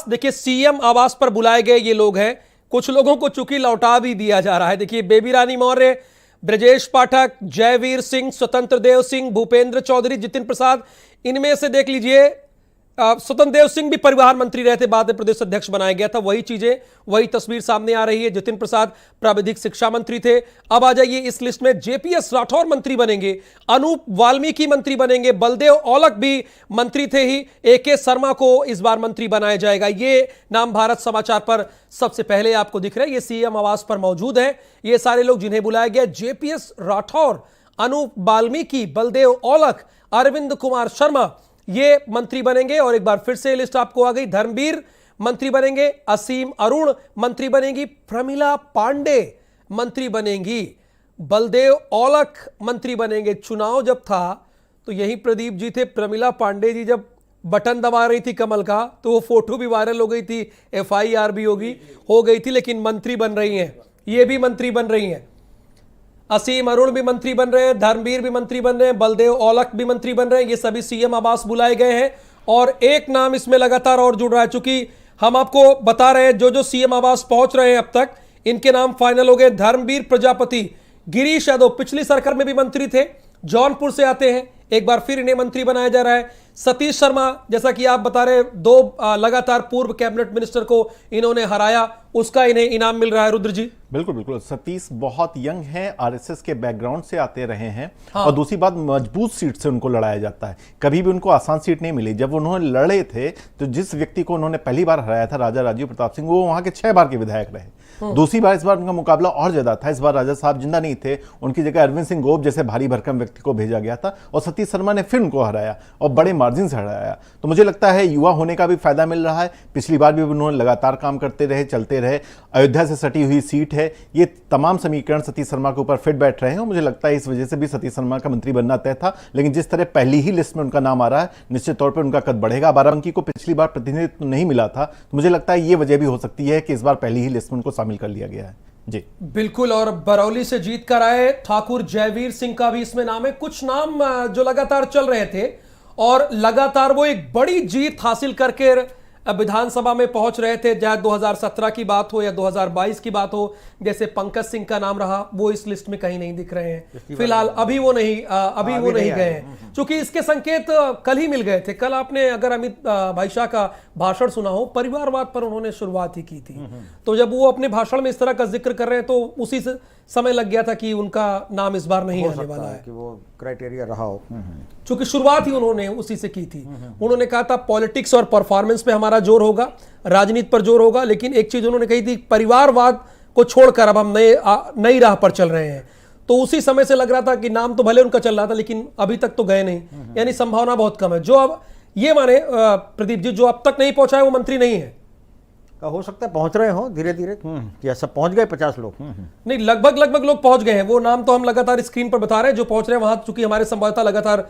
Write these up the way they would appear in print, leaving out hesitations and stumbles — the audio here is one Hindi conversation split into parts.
देखिए सीएम आवास पर बुलाए गए ये लोग हैं। कुछ लोगों को चूंकि लौटा भी दिया जा रहा है। देखिए बेबी रानी मौर्य, ब्रजेश पाठक, जयवीर सिंह, स्वतंत्र देव सिंह, भूपेंद्र चौधरी, जितिन प्रसाद, इनमें से देख लीजिए स्वतंत्र देव सिंह भी परिवहन मंत्री रहे थे, बाद में प्रदेश अध्यक्ष बनाया गया था। वही चीजें, वही तस्वीर सामने आ रही है। जितिन प्रसाद प्राविधिक शिक्षा मंत्री थे। अब आ जाइए इस लिस्ट में जेपीएस राठौर मंत्री बनेंगे, अनूप वाल्मीकि मंत्री बनेंगे, बलदेव औलख भी मंत्री थे ही, एके शर्मा को इस बार मंत्री बनाया जाएगा। ये नाम भारत समाचार पर सबसे पहले आपको दिख रहे हैं। ये सीएम आवास पर मौजूद है। ये सारे लोग जिन्हें बुलाया गया, जेपीएस राठौर, अनूप वाल्मीकि, बलदेव औलख, अरविंद कुमार शर्मा, ये मंत्री बनेंगे। और एक बार फिर से लिस्ट आपको आ गई। धर्मवीर मंत्री बनेंगे, असीम अरुण मंत्री बनेगी, प्रमिला पांडे मंत्री बनेंगी, बलदेव औलख मंत्री बनेंगे। चुनाव जब था तो यही प्रदीप जी थे। प्रमिला पांडे जी जब बटन दबा रही थी कमल का तो वो फोटो भी वायरल हो गई थी, एफआईआर भी हो गई थी, लेकिन मंत्री बन रही हैं। ये भी मंत्री बन रही हैं। असीम अरुण भी मंत्री बन रहे हैं, धर्मवीर भी मंत्री बन रहे हैं, बलदेव औलख भी मंत्री बन रहे हैं। ये सभी सीएम आवास बुलाए गए हैं। और एक नाम इसमें लगातार और जुड़ रहा है, चूंकि हम आपको बता रहे हैं जो सीएम आवास पहुंच रहे हैं अब तक, इनके नाम फाइनल हो गए। धर्मवीर प्रजापति, गिरीश यादव पिछली सरकार में भी मंत्री थे, जौनपुर से आते हैं, एक बार फिर इन्हें मंत्री बनाया जा रहा है। सतीश शर्मा, जैसा कि आप बता रहे, दो लगातार पूर्व कैबिनेट मिनिस्टर को इन्होंने हराया, उसका इन्हें इनाम मिल रहा है। रुद्र जी बिल्कुल बिल्कुल, सतीश बहुत यंग हैं, आरएसएस के बैकग्राउंड से आते रहे हैं। हाँ। और दूसरी बात, मजबूत सीट से उनको लड़ाया जाता है, कभी भी उनको आसान सीट नहीं मिली। जब उन्होंने लड़े थे तो जिस व्यक्ति को उन्होंने पहली बार हराया था, राजा राजीव प्रताप सिंह, वो वहां के 6 बार के विधायक रहे। दूसरी बार इस बार उनका मुकाबला और ज्यादा था। इस बार राजा साहब जिंदा नहीं थे, उनकी जगह अरविंद सिंह गोप जैसे भारी भरकम व्यक्ति को भेजा गया था और सतीश शर्मा ने फिर उनको हराया और बड़े मार्जिन से हराया। तो मुझे लगता है युवा होने का भी फायदा मिल रहा है। पिछली बार भी उन्होंने लगातार काम करते रहे, चलते रहे। अयोध्या से सटी हुई सीट है, ये तमाम समीकरण सतीश शर्मा के ऊपर फिट बैठ रहे हैं। मुझे लगता है इस वजह से भी सतीश शर्मा का मंत्री बनना तय था। लेकिन जिस तरह पहली ही लिस्ट में उनका नाम आ रहा है, निश्चित तौर पर उनका कद बढ़ेगा। बाराबंकी को पिछली बार प्रतिनिधित्व नहीं मिला था, तो मुझे लगता है ये वजह भी हो सकती है कि इस बार पहली ही लिस्ट में उनको शामिल कर लिया गया है। जी बिल्कुल। और बरौली से जीत कर आए ठाकुर जयवीर सिंह का भी इसमें नाम है। कुछ नाम जो लगातार चल रहे थे और लगातार वो एक बड़ी जीत हासिल करके विधानसभा में पहुंच रहे थे, चाहे 2017 की बात हो या 2022 की बात हो। जैसे पंकज सिंह का नाम रहा, वो इस लिस्ट में कहीं नहीं दिख रहे हैं फिलहाल। अभी वो नहीं गए हैं, क्योंकि इसके संकेत कल ही मिल गए थे। कल आपने अगर अमित भाई शाह का भाषण सुना हो, परिवारवाद पर उन्होंने शुरुआत ही की थी। तो जब वो अपने भाषण में इस तरह का जिक्र कर रहे हैं तो उसी से समय लग गया था कि उनका नाम इस बार नहीं आने वाला है, कि वो क्राइटेरिया रहा हो। क्योंकि शुरुआत ही उन्होंने उसी से की थी। उन्होंने कहा था पॉलिटिक्स और परफॉर्मेंस पे हमारा जोर होगा, राजनीति पर जोर होगा, लेकिन एक चीज उन्होंने कही थी, परिवारवाद को छोड़कर अब हम नई राह पर चल रहे हैं। तो उसी समय से लग रहा था कि नाम तो भले उनका चल रहा था, लेकिन अभी तक तो गए नहीं, यानी संभावना बहुत कम है। जो अब ये माने प्रदीप जी, जो अब तक नहीं पहुंचा है वो मंत्री नहीं है। हो सकता है पहुंच रहे हो धीरे धीरे, या सब पहुंच गए 50 लोग? नहीं, लगभग लोग पहुंच गए हैं। वो नाम तो हम लगातार स्क्रीन पर बता रहे हैं जो पहुंच रहे हैं वहां, चूंकि हमारे संवाददाता लगातार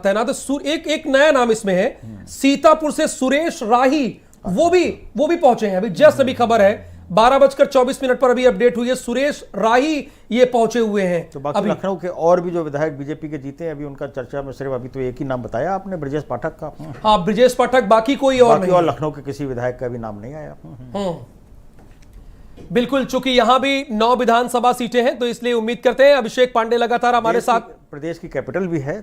तैनात है। एक नया नाम इसमें है, सीतापुर से सुरेश राही, वो भी पहुंचे हैं। अभी जस्ट अभी खबर है, 12:24 पर अभी अपडेट हुई है, सुरेश राही ये पहुंचे हुए हैं। तो बाकी लखनऊ के और भी जो विधायक बीजेपी के जीते हैं, अभी उनका चर्चा में सिर्फ अभी तो एक ही नाम बताया आपने, ब्रजेश पाठक का। हाँ, ब्रजेश पाठक, बाकी कोई और नहीं। और लखनऊ के किसी विधायक का भी नाम नहीं आया। बिल्कुल, चूंकि यहां भी 9 विधानसभा सीटें हैं, तो इसलिए उम्मीद करते हैं। अभिषेक पांडे लगातार हमारे साथ, प्रदेश की कैपिटल भी है।